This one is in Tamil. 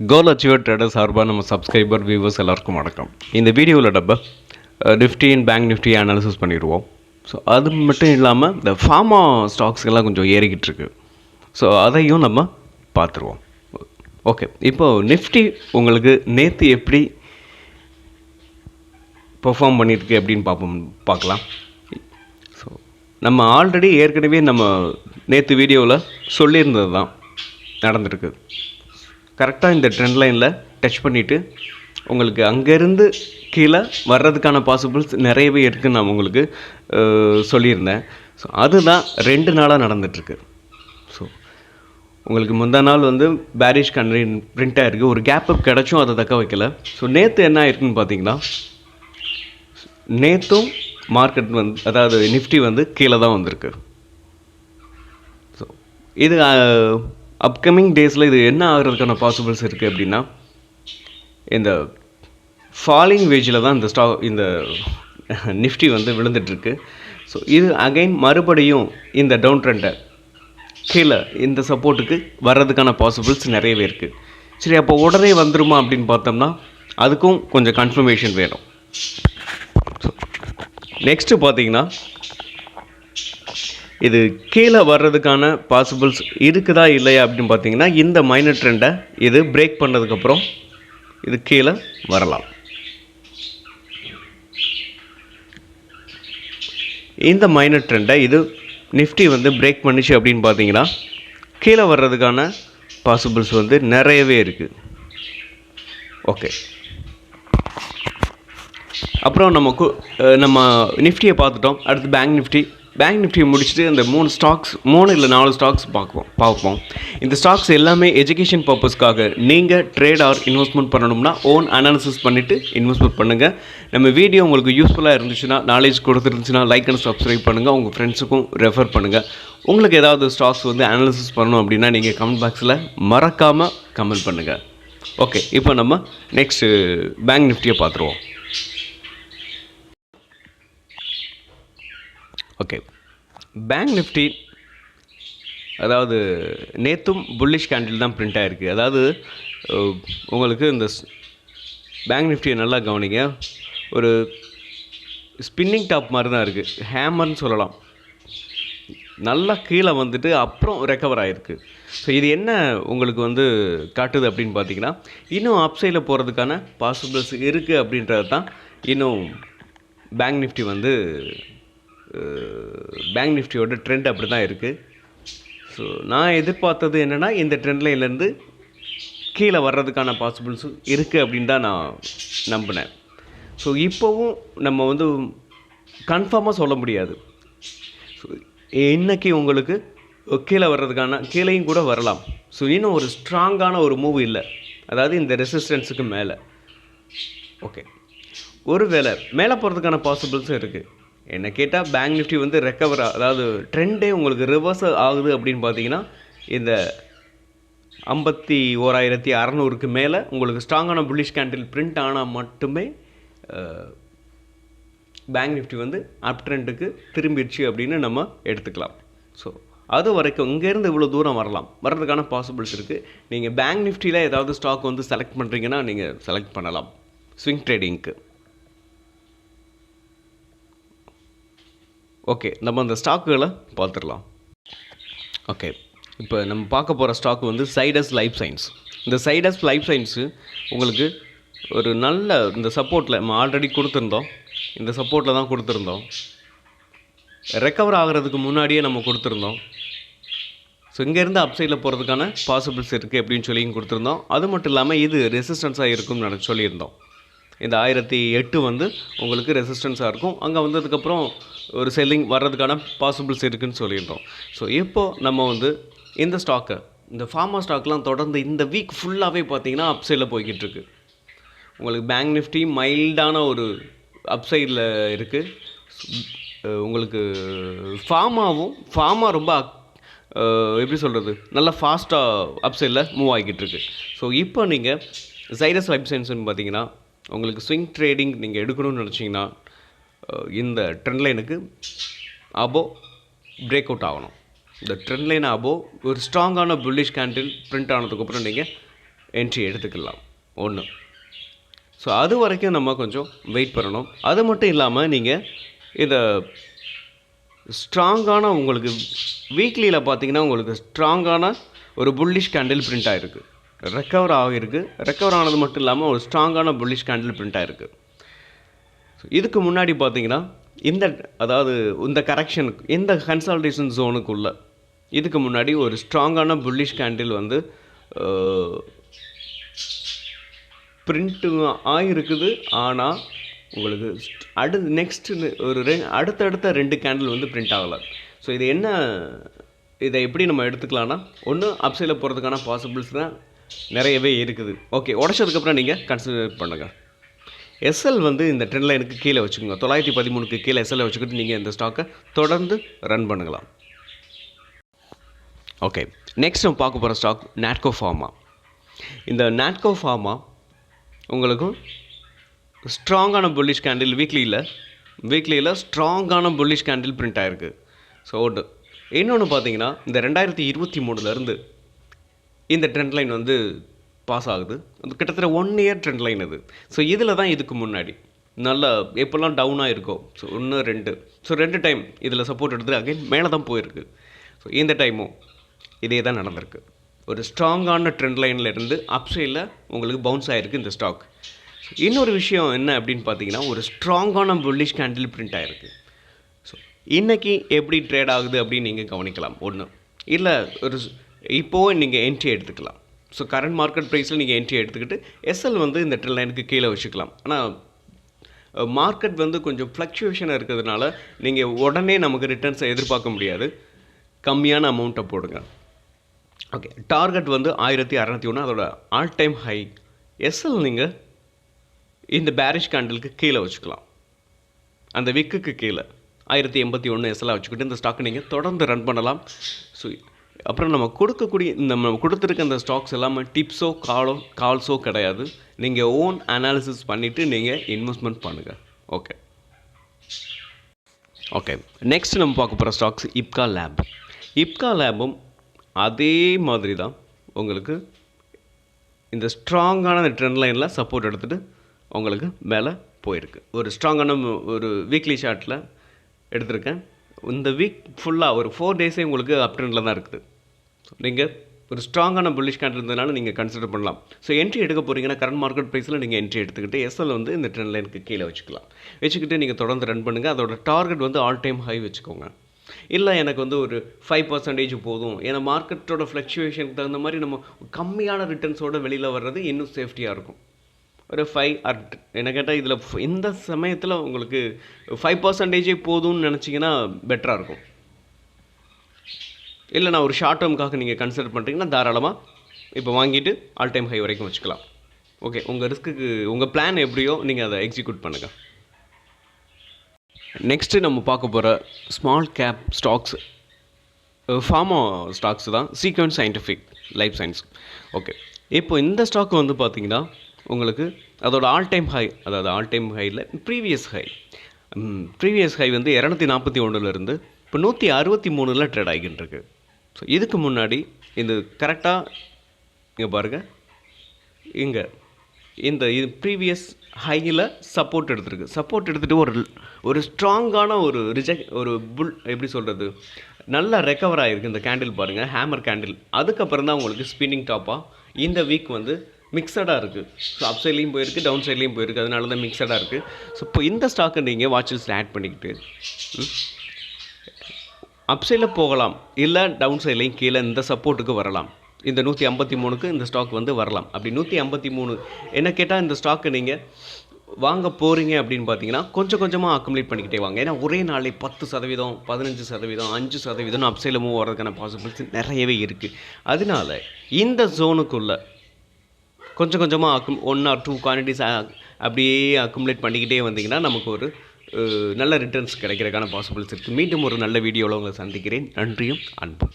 கோல் அச்சீவர் ட்ரேடர் சார்பாக நம்ம சப்ஸ்கிரைபர் வியூவர்ஸ் எல்லாருக்கும் வணக்கம். இந்த வீடியோவில் நம்ம Nifty and bank Nifty analysis பண்ணிடுவோம். ஸோ அது மட்டும் இல்லாமல் இந்த ஃபார்மா ஸ்டாக்ஸ் எல்லாம் கொஞ்சம் ஏறிக்கிட்டு இருக்கு. ஸோ அதையும் நம்ம பார்த்துருவோம். ஓகே, இப்போது நிஃப்டி உங்களுக்கு நேற்று எப்படி பெர்ஃபார்ம் பண்ணியிருக்கு அப்படின்னு பார்க்கலாம். ஸோ நம்ம ஆல்ரெடி ஏற்கனவே நம்ம நேற்று வீடியோவில் சொல்லியிருந்தது தான் நடந்திருக்கு. கரெக்டாக இந்த ட்ரெண்ட் லைனில் டச் பண்ணிவிட்டு உங்களுக்கு அங்கேருந்து கீழே வர்றதுக்கான பாசிபிள்ஸ் நிறையவே இருக்குதுன்னு நான் உங்களுக்கு சொல்லியிருந்தேன். ஸோ அதுதான் 2 நாளாக நடந்துகிட்ருக்கு. ஸோ உங்களுக்கு முந்தா நாள் வந்து பேரிஷ் பிரிண்ட்டாக இருக்குது. ஒரு கேப் அப் கிடச்சும் அதை தக்க வைக்கல. ஸோ நேற்று என்ன ஆயிருக்குன்னு பார்த்தீங்கன்னா, நேற்றும் மார்க்கெட் வந்து அதாவது நிஃப்டி வந்து கீழே தான் வந்திருக்கு. ஸோ இது அப்கமிங் டேஸில் இது என்ன ஆகிறதுக்கான பாசிபிள்ஸ் இருக்குது அப்படின்னா, இந்த ஃபாலிங் வேஜில் தான் இந்த நிஃப்டி வந்து விழுந்துட்டுருக்கு. ஸோ இது அகைன் மறுபடியும் இந்த டவுன் ட்ரெண்டை கீழே இந்த சப்போர்ட்டுக்கு வர்றதுக்கான பாசிபிள்ஸ் நிறையவே இருக்குது. சரி, அப்போ உடனே வந்துருமா அப்படின்னு பார்த்தோம்னா அதுக்கும் கொஞ்சம் கன்ஃபர்மேஷன் வேணும். ஸோ நெக்ஸ்ட்டு பார்த்தீங்கன்னா, இது கீழே வர்றதுக்கான பாசிபிள்ஸ் இருக்குதா இல்லையா அப்படின்னு பார்த்தீங்கன்னா, இந்த மைனர் ட்ரெண்டை இது பிரேக் பண்ணதுக்கப்புறம் இது கீழே வரலாம். இந்த மைனர் ட்ரெண்டை இது நிஃப்டி வந்து பிரேக் பண்ணிச்சு அப்படின்னு பார்த்தீங்கன்னா, கீழே வர்றதுக்கான பாசிபிள்ஸ் வந்து நிறையவே இருக்குது. ஓகே, அப்புறம் நம்ம நிஃப்டியை பார்த்துட்டோம். அடுத்து பேங்க் நிஃப்டியை முடிச்சுட்டு இந்த 3 இல்லை 4 ஸ்டாக்ஸ் பார்ப்போம். இந்த ஸ்டாக்ஸ் எல்லாமே எஜுகேஷன் பர்பஸ்க்காக நீங்கள் ட்ரேட் ஆர் இன்வெஸ்ட்மெண்ட் பண்ணணும்னா ஓன் அனாலிசிஸ் பண்ணிவிட்டு இன்வெஸ்ட்மெண்ட் பண்ணுங்கள். நம்ம வீடியோ உங்களுக்கு யூஸ்ஃபுல்லாக இருந்துச்சுன்னா, நாலேஜ் கொடுத்துருந்துச்சுன்னா லைக் அண்ட் சப்ஸ்கிரைப் பண்ணுங்கள். உங்கள் ஃப்ரெண்ட்ஸுக்கும் ரெஃபர் பண்ணுங்கள். உங்களுக்கு ஏதாவது ஸ்டாக்ஸ் வந்து அனாலிசிஸ் பண்ணணும் அப்படின்னா நீங்கள் கமெண்ட் பாக்ஸில் மறக்காமல் கமெண்ட் பண்ணுங்கள். ஓகே, இப்போ நம்ம நெக்ஸ்ட்டு பேங்க் நிஃப்டியை பார்த்துருவோம். ஓகே, பேங்க் நிஃப்டி அதாவது நேற்றும் புல்லிஷ் கேண்டில் தான் பிரிண்ட் ஆகிருக்கு. அதாவது உங்களுக்கு இந்த பேங்க் நிஃப்டியை நல்லா கவனிங்க. ஒரு ஸ்பின்னிங் டாப் மாதிரி தான் இருக்குது, ஹேமர்னு சொல்லலாம். நல்லா கீழே வந்துட்டு அப்புறம் ரெக்கவர் ஆகிருக்கு. ஸோ இது என்ன உங்களுக்கு வந்து காட்டுது அப்படின்னு பார்த்தீங்கன்னா, இன்னும் அப்சைடில் போகிறதுக்கான பாசிபிள்ஸ் இருக்குது அப்படின்றது தான். இன்னும் பேங்க் நிஃப்டி வந்து பேங்க் நிஃப்டியோட ட்ரெண்ட் அப்படி தான் இருக்குது. ஸோ நான் எதிர்பார்த்தது என்னென்னா, இந்த ட்ரெண்ட் லைன்லேருந்து கீழே வர்றதுக்கான பாசிபிள்ஸும் இருக்குது அப்படின்னு தான் நான் நம்பினேன். ஸோ இப்போவும் நம்ம வந்து கன்ஃபார்மாக சொல்ல முடியாது. ஸோ இன்றைக்கி உங்களுக்கு கீழே வர்றதுக்கான கீழேயும் கூட வரலாம். ஸோ இன்னும் ஒரு ஸ்ட்ராங்கான ஒரு மூவ் இல்லை, அதாவது இந்த ரெசிஸ்டன்ஸுக்கு மேலே. ஓகே, ஒரு வேளை மேலே போகிறதுக்கான பாசிபிள்ஸும் இருக்குது. என்ன கேட்டால் பேங்க் நிஃப்டி வந்து ரெக்கவர், அதாவது ட்ரெண்டே உங்களுக்கு ரிவர்ஸ் ஆகுது அப்படின்னு பார்த்தீங்கன்னா, இந்த 51,600க்கு மேலே உங்களுக்கு ஸ்ட்ராங்கான புல்லிஷ் கேண்டில் பிரிண்ட் ஆனால் மட்டுமே பேங்க் நிஃப்டி வந்து அப் ட்ரெண்டுக்கு திரும்பிடுச்சு அப்படின்னு நம்ம எடுத்துக்கலாம். ஸோ அது வரைக்கும் இங்கேருந்து இவ்வளோ தூரம் வர்றதுக்கான பாசிபிள்ஸ் இருக்குது. நீங்கள் பேங்க் நிஃப்டியில் ஏதாவது ஸ்டாக் வந்து செலக்ட் பண்ணுறீங்கன்னா நீங்கள் செலக்ட் பண்ணலாம் ஸ்விங் ட்ரேடிங்க்கு. ஓகே, நம்ம அந்த ஸ்டாக்குகளை பார்த்துடலாம். ஓகே, இப்போ நம்ம பார்க்க போகிற ஸ்டாக் வந்து சைடஸ் லைஃப் சயின்ஸ். இந்த சைடஸ் லைஃப் சயின்ஸு உங்களுக்கு ஒரு நல்ல இந்த சப்போர்ட்டில் நம்ம ஆல்ரெடி கொடுத்துருந்தோம். இந்த சப்போர்ட்டில் தான் கொடுத்துருந்தோம். ரெக்கவர் ஆகிறதுக்கு முன்னாடியே நம்ம கொடுத்துருந்தோம். ஸோ இங்கேருந்து அப்சைடில் போகிறதுக்கான பாசிபிள்ஸ் இருக்குது அப்படின்னு சொல்லியும் கொடுத்துருந்தோம். அது மட்டும் இல்லாமல் இது ரெசிஸ்டன்ஸாக இருக்கும்னு நான் சொல்லியிருந்தோம். இந்த 1008 வந்து உங்களுக்கு ரெசிஸ்டன்ஸாக இருக்கும். அங்கே வந்ததுக்கப்புறம் ஒரு செல்லிங் வர்றதுக்கான பாசிபிள்ஸ் இருக்குதுன்னு சொல்லியிருந்தோம். ஸோ இப்போது நம்ம வந்து இந்த ஸ்டாக்கை, இந்த ஃபார்மா ஸ்டாக்லாம் தொடர்ந்து இந்த வீக் ஃபுல்லாகவே பார்த்தீங்கன்னா அப்சைடில் போய்கிட்டு இருக்கு. உங்களுக்கு பேங்க் நிஃப்டி மைல்டான ஒரு அப்சைடில் இருக்குது. உங்களுக்கு ஃபார்மா ரொம்ப எப்படி சொல்கிறது, நல்லா ஃபாஸ்ட்டாக அப்சைடில் மூவ் ஆகிக்கிட்டு இருக்கு. ஸோ இப்போ நீங்கள் சைடஸ் லைஃப் சயின்ஸ்னு பார்த்தீங்கன்னா, உங்களுக்கு ஸ்விங் ட்ரேடிங் நீங்கள் எடுக்கணும்னு நினச்சிங்கன்னா இந்த ட்ரெண்ட் லைனுக்கு அபோவ் பிரேக் அவுட் ஆகணும். இந்த ட்ரெண்ட் லைன் அபோவ் ஒரு ஸ்ட்ராங்கான புல்லிஷ் கேண்டில் பிரிண்ட் ஆனதுக்கப்புறம் நீங்கள் என்ட்ரி எடுத்துக்கலாம் ஒன்று. ஸோ அது வரைக்கும் நம்ம கொஞ்சம் வெயிட் பண்ணணும். அது மட்டும் இல்லாமல் நீங்கள் இதை ஸ்ட்ராங்கான உங்களுக்கு வீக்லியில் பார்த்தீங்கன்னா உங்களுக்கு ஸ்ட்ராங்கான ஒரு புல்லிஷ் கேண்டில் பிரிண்ட் ஆகிருக்கு, ரெக்கவர் ஆகிருக்கு. ரெக்கவர் ஆனது மட்டும் இல்லாமல் ஒரு ஸ்ட்ராங்கான புல்லிஷ் கேண்டில் பிரிண்ட் ஆகிருக்கு. இதுக்கு முன்னாடி பார்த்தீங்கன்னா அதாவது இந்த கரெக்ஷனுக்கு இந்த கன்சால்டேஷன் ஜோனுக்குள்ளே இதுக்கு முன்னாடி ஒரு ஸ்ட்ராங்கான புல்லிஷ் கேண்டில் வந்து பிரிண்ட்டு ஆகிருக்குது. ஆனால் உங்களுக்கு நெக்ஸ்ட்டு அடுத்தடுத்த 2 கேண்டில் வந்து பிரிண்ட் ஆகலை. ஸோ இது என்ன, இதை எப்படி நம்ம எடுத்துக்கலாம்னா, ஒன்று அப்சைடில் போகிறதுக்கான பாசிபிள்ஸ் தான் நிறையவே இருக்குது. ஓகே, உடச்சதுக்கப்புறம் நீங்கள் கன்சிடர் பண்ணுங்கள். எஸ்எல் வந்து இந்த ட்ரெண்ட் லைனுக்கு கீழே வச்சுக்கோங்க. 913க்கு கீழே எஸ்எல்லை வச்சுக்கிட்டு நீங்கள் இந்த ஸ்டாக்கை தொடர்ந்து ரன் பண்ணுங்களாம். ஓகே, நெக்ஸ்ட் நம்ம பார்க்க போகிற ஸ்டாக் நாட்கோ ஃபார்மா. இந்த நாட்கோ ஃபார்மா உங்களுக்கும் ஸ்ட்ராங்கான புல்லிஷ் கேண்டில் வீக்லியில் ஸ்ட்ராங்கான புல்லிஷ் கேண்டில் பிரிண்ட் ஆகிருக்கு. ஸோ ஒன்று. இன்னொன்று பார்த்தீங்கன்னா இந்த 2023 இந்த ட்ரெண்ட் லைன் வந்து பாஸ் ஆகுது. அது கிட்டத்தட்ட 1 இயர் ட்ரெண்ட் லைன் அது. ஸோ இதில் தான் இதுக்கு முன்னாடி நல்லா எப்போல்லாம் டவுனாக இருக்கோ, ஸோ 1 2 ஸோ 2 டைம் இதில் சப்போர்ட் எடுத்து அகைன் மேலே தான் போயிருக்கு. ஸோ இந்த டைமும் இதே தான் நடந்திருக்கு. ஒரு ஸ்ட்ராங்கான ட்ரெண்ட் லைனில் இருந்து அப்சைடில் உங்களுக்கு பவுன்ஸ் ஆகிருக்கு இந்த ஸ்டாக். இன்னொரு விஷயம் என்ன அப்படின்னு பார்த்தீங்கன்னா, ஒரு ஸ்ட்ராங்கான புல்லிஷ் கேண்டில் பிரிண்ட் ஆகிருக்கு. ஸோ இன்றைக்கி எப்படி ட்ரேட் ஆகுது அப்படின்னு நீங்கள் கவனிக்கலாம். ஒன்று இல்லை, ஒரு இப்போது நீங்கள் என்ட்ரி எடுத்துக்கலாம். ஸோ கரண்ட் மார்க்கெட் ப்ரைஸில் நீங்கள் என்ட்ரி எடுத்துக்கிட்டு எஸ்எல் வந்து இந்த ட்ரெண்ட் லைனுக்கு கீழே வச்சுக்கலாம். ஆனால் மார்க்கெட் வந்து கொஞ்சம் ஃப்ளக்சுவேஷனாக இருக்கிறதுனால நீங்கள் உடனே நமக்கு ரிட்டர்ன்ஸை எதிர்பார்க்க முடியாது. கம்மியான அமௌண்ட்டை போடுங்க. ஓகே, டார்கெட் வந்து 1601, அதோட ஆல் டைம் ஹை. எஸ்எல் நீங்கள் இந்த பேரிஷ் கேண்டலுக்கு கீழே வச்சுக்கலாம். அந்த விக்குக்கு கீழே 1081 எஸ்எல்லாக வச்சுக்கிட்டு இந்த ஸ்டாக்கை நீங்கள் தொடர்ந்து ரன் பண்ணலாம். ஸோ அப்புறம் நம்ம கொடுத்துருக்க அந்த ஸ்டாக்ஸ் எல்லாமே டிப்ஸோ கால்ஸோ கிடையாது. நீங்கள் ஓன் அனாலிசிஸ் பண்ணிவிட்டு நீங்கள் இன்வெஸ்ட்மெண்ட் பண்ணுங்கள். ஓகே, நெக்ஸ்ட் நம்ம பார்க்க போகிற ஸ்டாக்ஸ் இப்கா லேப். இப்கா லேபும் அதே மாதிரி தான் உங்களுக்கு இந்த ஸ்ட்ராங்கான ட்ரெண்ட் லைனில் சப்போர்ட் எடுத்துகிட்டு உங்களுக்கு மேலே போயிருக்கு. ஒரு ஸ்ட்ராங்கான ஒரு வீக்லி சார்ட்டில் எடுத்திருக்கேன். இந்த வீக் ஃபுல்லாக ஒரு 4 டேஸே உங்களுக்கு அப் ட்ரெண்டில் தான் இருக்குது. ஸோ நீங்கள் ஒரு ஸ்ட்ராங்கான புல்லிஷ் கேண்டில் இருந்ததுனால நீங்கள் கன்சிடர் பண்ணலாம். ஸோ என்ட்ரி எடுக்க போகிறீங்கன்னா கரண்ட் மார்க்கெட் ப்ரைஸில் நீங்கள் என்ட்ரி எடுத்துக்கிட்டு எஸ்எல் வந்து இந்த ட்ரெண்ட் லைனுக்கு கீழே வச்சுக்கிட்டு நீங்கள் தொடர்ந்து ரன் பண்ணுங்கள். அதோட டார்கெட் வந்து ஆல் டைம் ஹை வச்சுக்கோங்க. இல்லை எனக்கு வந்து ஒரு 5% போதும், ஏன்னா மார்க்கெட்டோட ஃப்ளக்சுவேஷனுக்கு தகுந்த மாதிரி நம்ம கம்மியான ரிட்டர்ன்ஸோடு வெளியில் வர்றது இன்னும் சேஃப்டியாக இருக்கும். ஒரு 5 என்ன கேட்டால் இதில் இந்த சமயத்தில் உங்களுக்கு 5% போதும்னு நினச்சிங்கன்னா பெட்டராக இருக்கும். இல்லை நான் ஒரு ஷார்ட் டேர்முக்காக நீங்கள் கன்சிடர் பண்ணுறீங்கன்னா தாராளமாக இப்போ வாங்கிட்டு ஆல் டைம் ஹை வரைக்கும் வச்சுக்கலாம். ஓகே, உங்கள் ரிஸ்க்குக்கு உங்கள் பிளான் எப்படியோ நீங்கள் அதை எக்ஸிக்யூட் பண்ணுங்கள். நெக்ஸ்ட்டு நம்ம பார்க்க போகிற small cap stocks pharma stocks தான், sequence scientific life science. Okay, இப்போ இந்த ஸ்டாக் வந்து பார்த்திங்கன்னா உங்களுக்கு அதோட ஆல் டைம் ஹை, அதாவது ஆல் டைம் ஹையில் ப்ரீவியஸ் ஹை வந்து 241 இப்போ 163 ட்ரேட் ஆகிட்டு இருக்கு. ஸோ இதுக்கு முன்னாடி இந்த கரெக்டாக இங்கே பாருங்கள், இங்கே இது ப்ரீவியஸ் ஹையில் சப்போர்ட் எடுத்துகிட்டு ஒரு ஸ்ட்ராங்கான ஒரு புல் எப்படி சொல்கிறது, நல்லா ரெக்கவர் ஆகிருக்கு இந்த கேண்டில் பாருங்கள், ஹேமர் கேண்டில். அதுக்கப்புறம் தான் உங்களுக்கு ஸ்பின்னிங் டாப்பாக இந்த வீக் வந்து மிக்சடாக இருக்குது. ஸோ அப் சைட்லேயும் போயிருக்கு, டவுன் சைட்லேயும் போயிருக்கு, அதனால தான் மிக்சடாக இருக்குது. ஸோ இப்போ இந்த ஸ்டாக்கை நீங்கள் வாட்ச் லிஸ்ட்டில் ஆட் பண்ணிக்கிட்டு அப் சைடில் போகலாம், இல்லை டவுன் சைட்லேயும் கீழே இந்த சப்போர்ட்டுக்கு வரலாம். இந்த 153க்கு இந்த ஸ்டாக் வந்து வரலாம். அப்படி 153 என்ன கேட்டால் இந்த ஸ்டாக்கை நீங்கள் வாங்க போகிறீங்க அப்படின்னு பார்த்தீங்கன்னா கொஞ்சம் கொஞ்சமாக அக்குமுலேட் பண்ணிக்கிட்டே வாங்க. ஏன்னா ஒரே நாளே 10%, 15%, 5% அப் சைடில் மூவ் வர்றதுக்கான பாசிபிலிட்டி நிறையவே இருக்குது. அதனால இந்த ஜோனுக்குள்ளே கொஞ்சம் கொஞ்சமாக 1 or 2 குவான்டிட்டிஸ் அப்படியே அக்குமுலேட் பண்ணிக்கிட்டே வந்தீங்கன்னா நமக்கு ஒரு நல்ல ரிட்டர்ன்ஸ் கிடைக்கிறதுக்கான பாசிபிலிட்டிஸ் இருக்குது. மீண்டும் ஒரு நல்ல வீடியோவில் உங்களை சந்திக்கிறேன். நன்றியும் அன்பும்.